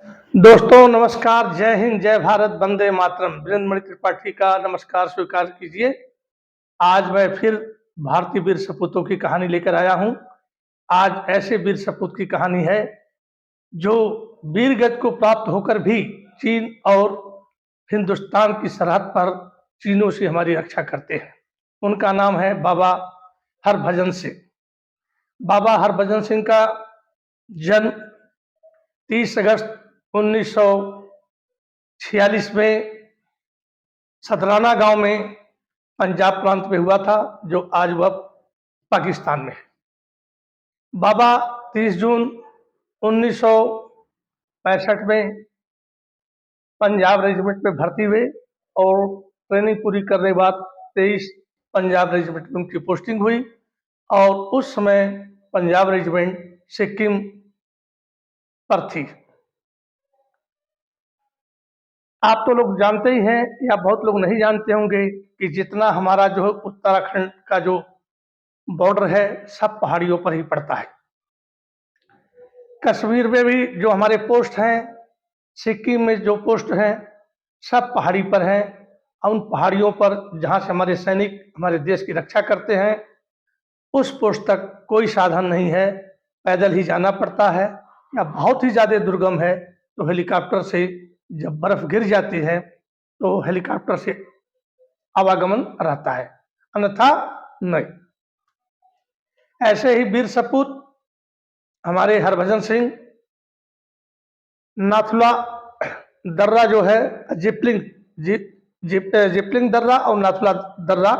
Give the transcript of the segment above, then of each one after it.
दोस्तों नमस्कार, जय हिंद, जय भारत, वंदे मातरम। वीरेंद्र मणि त्रिपाठी का नमस्कार स्वीकार कीजिए। आज मैं फिर भारतीय वीर सपूतों की कहानी लेकर आया हूँ। आज ऐसे वीर सपूत की कहानी है जो वीर गति को प्राप्त होकर भी चीन और हिंदुस्तान की सरहद पर चीनों से हमारी रक्षा करते हैं। उनका नाम है बाबा हरभजन सिंह। बाबा हरभजन सिंह का जन्म 30 अगस्त 1946 में सतराना गांव में पंजाब प्रांत में हुआ था, जो आज वह पाकिस्तान में है। बाबा 30 जून 1965 में पंजाब रेजिमेंट में भर्ती हुए और ट्रेनिंग पूरी करने के बाद 23 पंजाब रेजिमेंट में उनकी पोस्टिंग हुई और उस समय पंजाब रेजिमेंट सिक्किम पर थी। आप तो लोग जानते ही हैं या बहुत लोग नहीं जानते होंगे कि जितना हमारा जो है उत्तराखंड का जो बॉर्डर है सब पहाड़ियों पर ही पड़ता है। कश्मीर में भी जो हमारे पोस्ट हैं, सिक्किम में जो पोस्ट हैं, सब पहाड़ी पर हैं और उन पहाड़ियों पर जहाँ से हमारे सैनिक हमारे देश की रक्षा करते हैं उस पोस्ट तक कोई साधन नहीं है, पैदल ही जाना पड़ता है या बहुत ही ज़्यादा दुर्गम है तो हेलीकॉप्टर से जब बर्फ गिर जाती है तो हेलीकॉप्टर से आवागमन रहता है, अन्यथा नहीं। ऐसे ही वीर सपूत हमारे हरभजन सिंह नाथुला दर्रा जो है जिपलिंग दर्रा और नाथुला दर्रा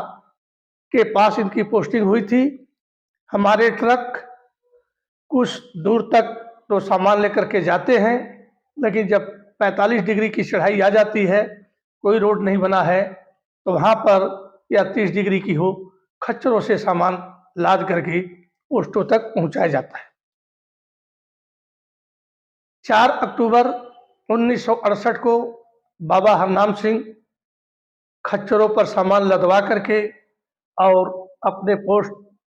के पास इनकी पोस्टिंग हुई थी। हमारे ट्रक कुछ दूर तक तो सामान लेकर के जाते हैं, लेकिन जब 45 डिग्री की चढ़ाई आ जाती है, कोई रोड नहीं बना है, तो वहाँ पर या 30 डिग्री की हो, खच्चरों से सामान लाद करके पोस्टों तक पहुँचाया जाता है। 4 अक्टूबर 1968 को बाबा हरनाम सिंह खच्चरों पर सामान लदवा करके और अपने पोस्ट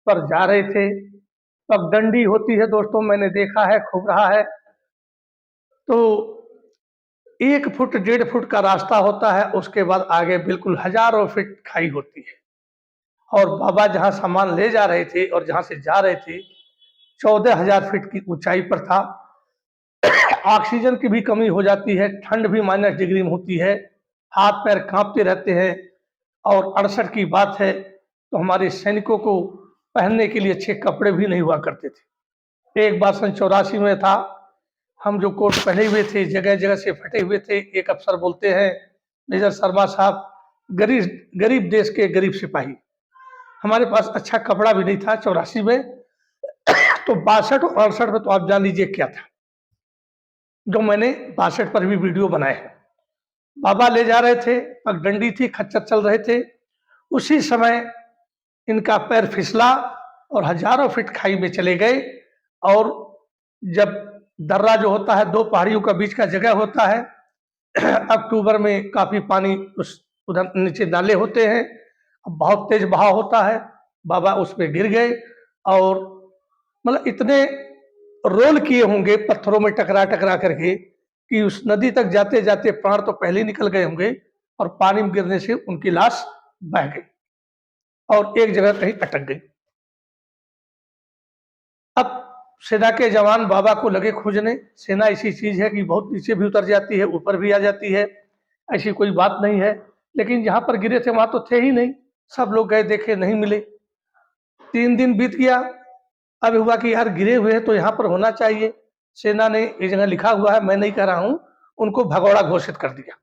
पर जा रहे थे। पगडंडी होती है दोस्तों, मैंने देखा है, खूब रहा है। तो 1 फुट 1.5 फुट का रास्ता होता है, उसके बाद आगे बिल्कुल हजारों फीट खाई होती है और बाबा जहाँ सामान ले जा रहे थे और जहाँ से जा रहे थे 14,000 फीट की ऊंचाई पर था। ऑक्सीजन की भी कमी हो जाती है, ठंड भी माइनस डिग्री में होती है, हाथ पैर कांपते रहते हैं। और 68 की बात है तो हमारे सैनिकों को पहनने के लिए अच्छे कपड़े भी नहीं हुआ करते थे। एक बार सन 84 में था, हम जो कोट पहने हुए थे जगह जगह से फटे हुए थे। एक अफसर बोलते हैं, मेजर शर्मा साहब, गरीब गरीब देश के गरीब सिपाही। हमारे पास अच्छा कपड़ा भी नहीं था 84 में। तो 62 और 68 में तो आप जान लीजिए क्या था, जो मैंने 62 पर भी वीडियो बनाए हैं। बाबा ले जा रहे थे, पगडंडी थी, खच्चर चल रहे थे। उसी समय इनका पैर फिसला और हजारों फीट खाई में चले गए। और जब दर्रा जो होता है, 2 पहाड़ियों का बीच का जगह होता है, अक्टूबर में काफी पानी उस उधर नीचे नाले होते हैं, बहुत तेज बहाव होता है। बाबा उसमें गिर गए और मतलब इतने रोल किए होंगे पत्थरों में टकरा टकरा करके कि उस नदी तक जाते जाते प्राण तो पहले निकल गए होंगे और पानी में गिरने से उनकी लाश बह गई और एक जगह कहीं अटक गई। अब सेना के जवान बाबा को लगे खोजने। सेना ऐसी चीज है कि बहुत नीचे भी उतर जाती है, ऊपर भी आ जाती है, ऐसी कोई बात नहीं है। लेकिन जहां पर गिरे थे वहां तो थे ही नहीं, सब लोग गए देखे, नहीं मिले। 3 दिन बीत गया। अब हुआ कि यार गिरे हुए हैं तो यहाँ पर होना चाहिए। सेना ने ये जगह लिखा हुआ है, मैं नहीं कह रहा हूं, उनको भगौड़ा घोषित कर दिया।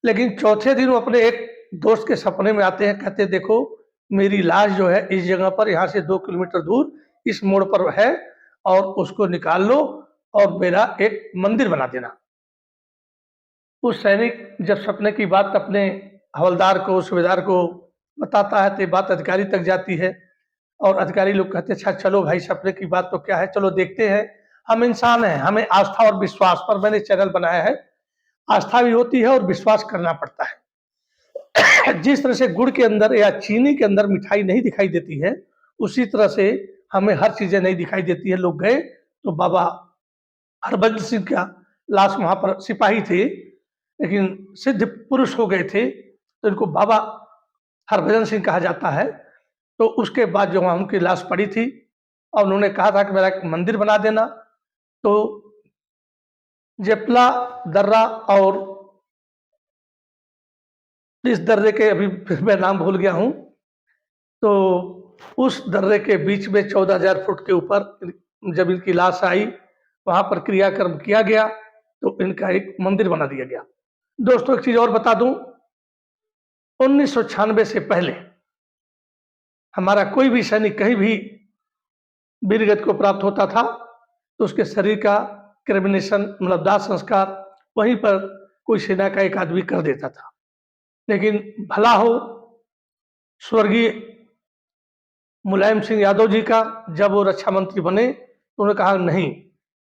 लेकिन चौथे दिन वो अपने एक दोस्त के सपने में आते हैं, कहते देखो मेरी लाश जो है इस जगह पर, यहाँ से 2 किलोमीटर दूर इस मोड़ पर है और उसको निकाल लो और मेरा एक मंदिर बना देना। उस सैनिक जब सपने की बात अपने हवलदार को, सूबेदार को बताता है तो ये बात अधिकारी तक जाती है और अधिकारी लोग कहते हैं अच्छा चलो भाई, सपने की बात तो क्या है, चलो देखते हैं। हम इंसान हैं, हमें आस्था और विश्वास पर मैंने चैनल बनाया है। आस्था भी होती है और विश्वास करना पड़ता है। जिस तरह से गुड़ के अंदर या चीनी के अंदर मिठाई नहीं दिखाई देती है, उसी तरह से हमें हर चीजें नहीं दिखाई देती है। लोग गए तो बाबा हरभजन सिंह का लाश वहां पर सिपाही थे, लेकिन सिद्ध पुरुष हो गए थे, तो इनको बाबा हरभजन सिंह कहा जाता है। तो उसके बाद जो वहाँ उनकी लाश पड़ी थी और उन्होंने कहा था कि मेरा एक मंदिर बना देना, तो जेपला दर्रा और इस दर्रे के अभी फिर मैं नाम भूल गया हूँ, तो उस दर्रे के बीच में 14,000 फुट के ऊपर जब इनकी लाश आई, वहां पर क्रियाक्रम किया गया, तो इनका एक मंदिर बना दिया गया। दोस्तों एक चीज और बता दूं, 1996 से पहले हमारा कोई भी सैनिक कहीं भी वीरगति को प्राप्त होता था तो उसके शरीर का क्रेमिनेशन मतलब दाह संस्कार वहीं पर कोई सेना का एक आदमी कर देता था। लेकिन भला हो स्वर्गीय मुलायम सिंह यादव जी का, जब वो रक्षा मंत्री बने तो उन्होंने कहा नहीं,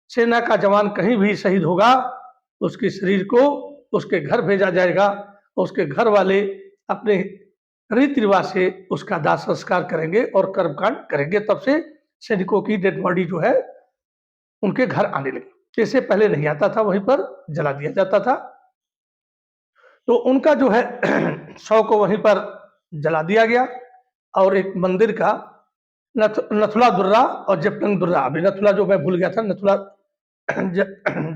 सेना का जवान कहीं भी शहीद होगा उसके शरीर को उसके घर भेजा जाएगा, उसके घर वाले अपने रीति रिवाज से उसका दाह संस्कार करेंगे और कर्मकांड करेंगे। तब से सैनिकों की डेड बॉडी जो है उनके घर आने लगी। इससे पहले नहीं आता था, वहीं पर जला दिया जाता था। तो उनका जो है शव को वहीं पर जला दिया गया और एक मंदिर का नथुला दुर्रा और जपटंग दुर्रा, अभी नथुला जो मैं भूल गया था, नथुला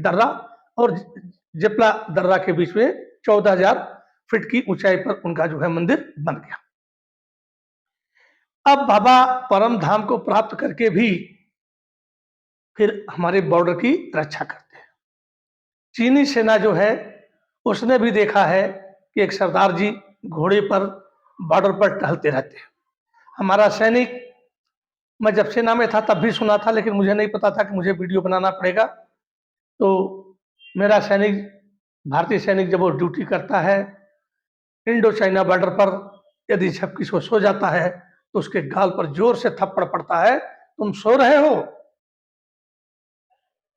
दर्रा और जपला दर्रा के बीच में 14,000 फीट की ऊंचाई पर उनका जो है मंदिर बन गया। अब बाबा परम धाम को प्राप्त करके भी फिर हमारे बॉर्डर की रक्षा करते हैं। चीनी सेना जो है उसने भी देखा है कि एक सरदार जी घोड़े पर बॉर्डर पर टहलते रहते हैं। हमारा सैनिक, मैं जब सेना में था तब भी सुना था, लेकिन मुझे नहीं पता था कि मुझे वीडियो बनाना पड़ेगा। तो मेरा सैनिक, भारतीय सैनिक जब वो ड्यूटी करता है इंडो चाइना बॉर्डर पर, यदि जब किसी को सो जाता है तो उसके गाल पर जोर से थप्पड़ पड़ता है, तुम सो रहे हो,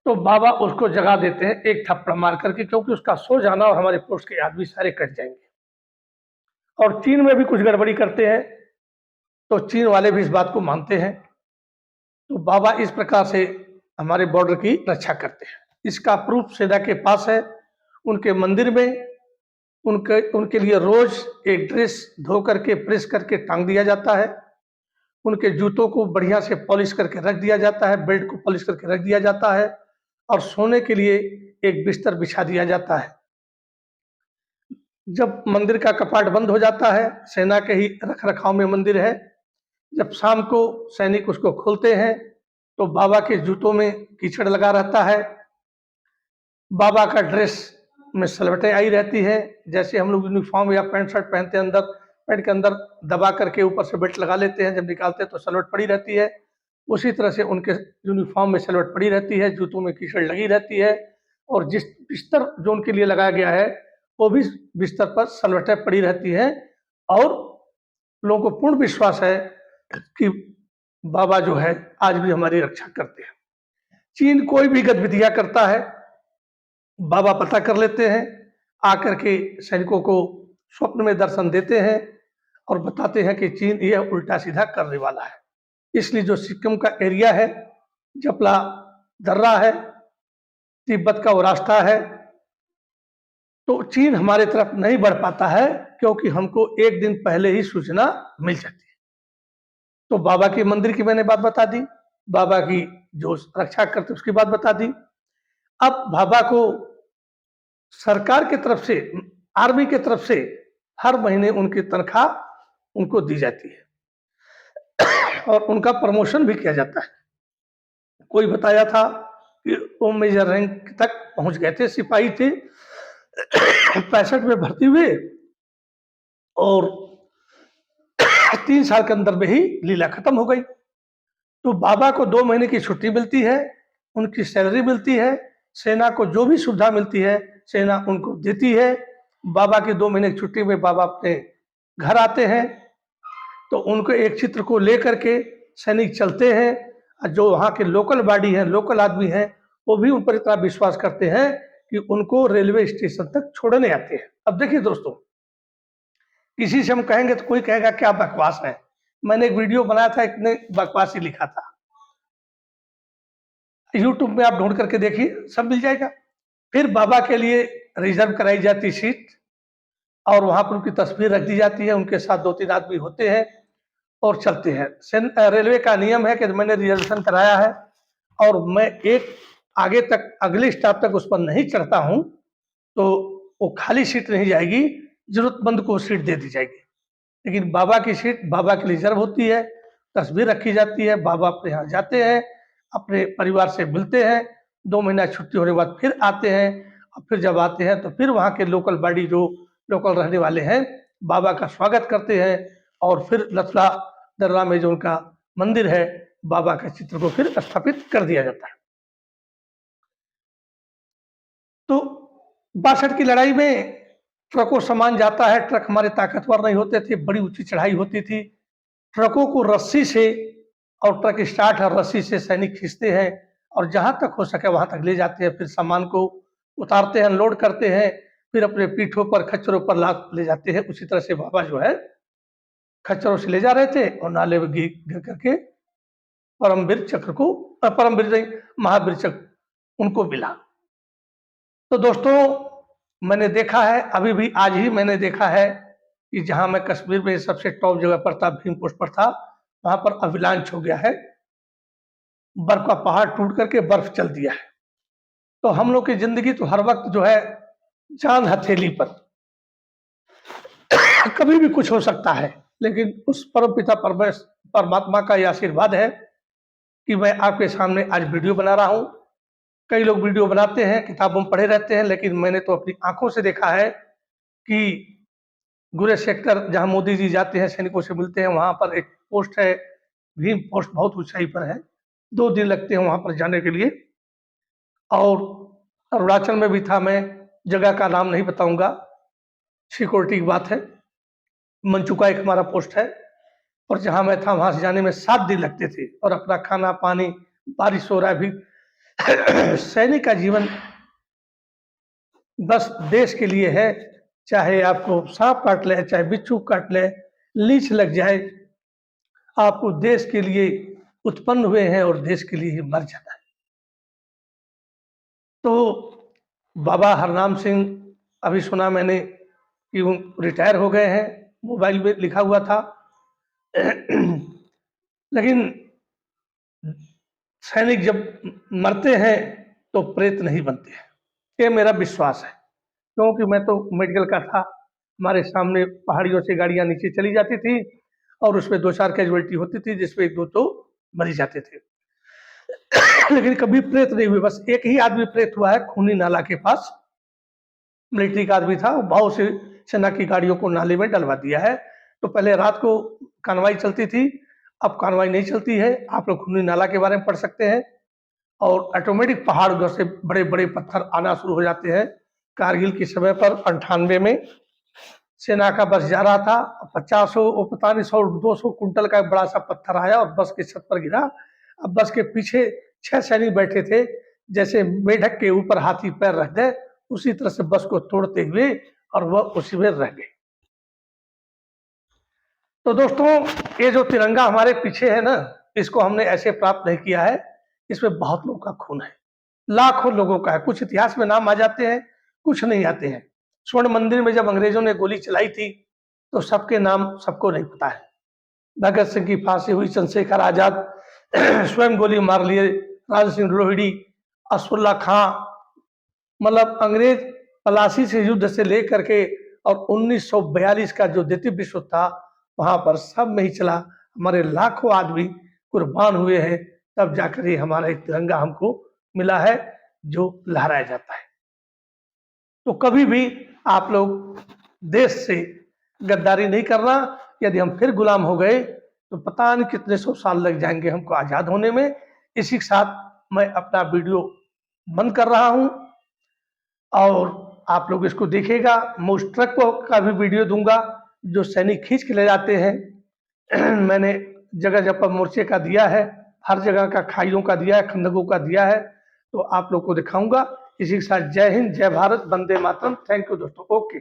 तो बाबा उसको जगा देते हैं एक थप्पड़ मार करके, क्योंकि उसका सो जाना और हमारे पोस्ट के आदमी सारे कट जाएंगे। और चीन में भी कुछ गड़बड़ी करते हैं तो चीन वाले भी इस बात को मानते हैं। तो बाबा इस प्रकार से हमारे बॉर्डर की रक्षा करते हैं। इसका प्रूफ सेना के पास है। उनके मंदिर में उनके लिए रोज एक ड्रेस धो करके प्रेस करके टांग दिया जाता है। उनके जूतों को बढ़िया से पॉलिश करके रख दिया जाता है, बेल्ट को पॉलिश करके रख दिया जाता है और सोने के लिए एक बिस्तर बिछा दिया जाता है। जब मंदिर का कपाट बंद हो जाता है, सेना के ही रख रखाव में मंदिर है, जब शाम को सैनिक उसको खोलते हैं तो बाबा के जूतों में कीचड़ लगा रहता है। बाबा का ड्रेस में सलवटें आई रहती है, जैसे हम लोग यूनिफॉर्म या पैंट शर्ट पहनते हैं, अंदर पैंट के अंदर दबा करके ऊपर से बेल्ट लगा लेते हैं, जब निकालते हैं तो सलवट पड़ी रहती है। उसी तरह से उनके यूनिफॉर्म में सलवट पड़ी रहती है, जूतों में कीचड़ लगी रहती है और जिस बिस्तर जो उनके लिए लगाया गया है वो भी बिस्तर पर सलवटें पड़ी रहती हैं। और लोगों को पूर्ण विश्वास है कि बाबा जो है आज भी हमारी रक्षा करते हैं। चीन कोई भी गतिविधियां करता है बाबा पता कर लेते हैं, आकर के सैनिकों को स्वप्न में दर्शन देते हैं और बताते हैं कि चीन यह उल्टा सीधा करने वाला है। इसलिए जो सिक्किम का एरिया है, जपला दर्रा है, तिब्बत का वो रास्ता है, तो चीन हमारे तरफ नहीं बढ़ पाता है क्योंकि हमको एक दिन पहले ही सूचना मिल जाती है। तो बाबा के मंदिर की मैंने बात बता दी, बाबा की जो रक्षा करते उसकी बात बता दी। अब बाबा को सरकार की तरफ से, आर्मी की तरफ से हर महीने उनकी तनख्वाह उनको दी जाती है और उनका प्रमोशन भी किया जाता है। कोई बताया था कि वो मेजर रैंक तक पहुंच गए थे, सिपाही थे 65 में भर्ती हुए और 3 साल के अंदर में ही लीला खत्म हो गई। तो बाबा को 2 महीने की छुट्टी मिलती है, उनकी सैलरी मिलती है, सेना को जो भी सुविधा मिलती है सेना उनको देती है। बाबा की 2 महीने की छुट्टी में बाबा अपने घर आते हैं तो उनको एक चित्र को लेकर के सैनिक चलते हैं। जो वहाँ के लोकल बॉडी हैं, लोकल आदमी हैं, वो भी उन पर इतना विश्वास करते हैं कि उनको रेलवे स्टेशन तक छोड़ने आते हैं। अब देखिए दोस्तों, किसी से हम कहेंगे तो कोई कहेगा क्या बकवास है। मैंने एक वीडियो बनाया था, इतने बकवास ही लिखा था। यूट्यूब में आप ढूंढ करके देखिए, सब मिल जाएगा। फिर बाबा के लिए रिजर्व कराई जाती सीट और वहां पर उनकी तस्वीर रख दी जाती है, उनके साथ 2-3 आदमी होते हैं और चलते हैं। रेलवे का नियम है कि मैंने रिजर्वेशन कराया है और मैं एक आगे तक अगले स्टॉप तक उस पर नहीं चढ़ता हूं तो वो खाली सीट नहीं जाएगी, जरूरतमंद को सीट दे दी जाएगी। लेकिन बाबा की सीट बाबा के लिए रिजर्व होती है, तस्वीर रखी जाती है, बाबा अपने यहाँ जाते हैं, अपने परिवार से मिलते हैं, 2 महीना छुट्टी होने के बाद फिर आते हैं और फिर जब आते हैं तो फिर वहाँ के लोकल बॉडी जो लोकल रहने वाले हैं बाबा का स्वागत करते हैं और फिर लथला दर्रा में जो उनका मंदिर है बाबा के चित्र को फिर स्थापित कर दिया जाता है। तो 62 की लड़ाई में ट्रकों सामान जाता है, ट्रक हमारे ताकतवर नहीं होते थे, बड़ी ऊंची चढ़ाई होती थी, ट्रकों को रस्सी से और ट्रक स्टार्ट है रस्सी से सैनिक खींचते हैं और जहां तक हो सके वहां तक ले जाते हैं, फिर सामान को उतारते हैं, लोड करते हैं, फिर अपने पीठों पर खच्चरों पर लाद ले जाते हैं। उसी तरह से बाबा जो है खच्चरों से ले जा रहे थे और नाले में गिर करके परमवीर चक्र को परमवीर नहीं महावीर चक्र उनको मिला। तो दोस्तों मैंने देखा है, अभी भी आज ही मैंने देखा है कि जहां मैं कश्मीर में सबसे टॉप जगह पर था, भीम पोस्ट पर था, वहां पर अविलांच हो गया है, बर्फ का पहाड़ टूट करके बर्फ चल दिया है। तो हम लोग की जिंदगी तो हर वक्त जो है चांद हथेली पर कभी भी कुछ हो सकता है, लेकिन उस परम पिता परमात्मा का यह आशीर्वाद है कि मैं आपके सामने आज वीडियो बना रहा हूं। कई लोग वीडियो बनाते हैं, किताबों में पढ़े रहते हैं, लेकिन मैंने तो अपनी आंखों से देखा है कि गुरेज सेक्टर जहां मोदी जी जाते हैं, सैनिकों से मिलते हैं, वहां पर एक पोस्ट है, भीम पोस्ट, बहुत ऊंचाई पर है, 2 दिन लगते हैं वहां पर जाने के लिए। और अरुणाचल में भी था मैं, जगह का नाम नहीं बताऊंगा, सिक्योरिटी की बात है, मंचुका एक हमारा पोस्ट है, और जहां मैं था वहां से जाने में 7 दिन लगते थे और अपना खाना पानी, बारिश हो रहा है भी सैनिक का जीवन बस देश के लिए है, चाहे आपको सांप काट ले, चाहे बिच्छू काट ले, लीच लग जाए, आपको देश के लिए उत्पन्न हुए हैं और देश के लिए ही मर जाना है। तो बाबा हरनाम सिंह अभी सुना मैंने कि वो रिटायर हो गए हैं, मोबाइल में लिखा हुआ था लेकिन सैनिक जब मरते हैं तो प्रेत नहीं बनते हैं, ये मेरा विश्वास है। क्योंकि मैं तो मेडिकल का था, हमारे सामने पहाड़ियों से गाड़ियां नीचे चली जाती थी और उसमें 2-4 कैजुअलिटी होती थी जिसमें 1-2 तो मर ही जाते थे लेकिन कभी प्रेत नहीं हुए। बस एक ही आदमी प्रेत हुआ है, खूनी नाला के पास, मिलिट्री का आदमी था, भाव से सेना की गाड़ियों को नाले में डलवा दिया है। तो पहले रात को कार्रवाई चलती थी, अब कार्रवाई नहीं चलती है। आप लोग खूनी नाला के बारे में पढ़ सकते हैं। और ऑटोमेटिक पहाड़ उधर से बड़े बड़े पत्थर आना शुरू हो जाते हैं। कारगिल के समय पर 98 में सेना का बस जा रहा था, 50 पता नहीं 100-200 कुंटल का एक बड़ा सा पत्थर आया और बस के छत पर गिरा। अब बस के पीछे 6 सैनिक बैठे थे, जैसे मेढक के ऊपर हाथी पैर रख दे, उसी तरह से बस को तोड़ते हुए और वह उसी में रह गए। तो दोस्तों ये जो तिरंगा हमारे पीछे है ना, इसको हमने ऐसे प्राप्त नहीं किया है, इसमें बहुत लोगों का खून है, लाखों लोगों का है। कुछ इतिहास में नाम आ जाते हैं, कुछ नहीं आते हैं। स्वर्ण मंदिर में जब अंग्रेजों ने गोली चलाई थी तो सबके नाम सबको नहीं पता है। भगत सिंह की फांसी हुई, चंद्रशेखर आजाद स्वयं गोली मार लिए, राजा सिंह रोहिणी, असफुल्ला खां, मतलब अंग्रेज पलासी से युद्ध से लेकर के और 1942 का जो द्वितीय विश्व था वहां पर सब में ही चला, हमारे लाखों आदमी कुर्बान हुए हैं, तब जाकर ये हमारा एक तिरंगा हमको मिला है जो लहराया जाता है। तो कभी भी आप लोग देश से गद्दारी नहीं करना। यदि हम फिर गुलाम हो गए तो पता नहीं कितने 100 साल लग जाएंगे हमको आजाद होने में। इसी के साथ मैं अपना वीडियो बंद कर रहा हूं और आप लोग इसको देखिएगा। मैं उस ट्रक का भी वीडियो दूंगा जो सैनिक खींच के ले जाते हैं मैंने जगह जगह पर मोर्चे का दिया है, हर जगह का खाइयों का दिया है, खंदकों का दिया है, तो आप लोग को दिखाऊंगा। इसी के साथ जय हिंद, जय भारत, वंदे मातरम। थैंक यू दोस्तों। ओके।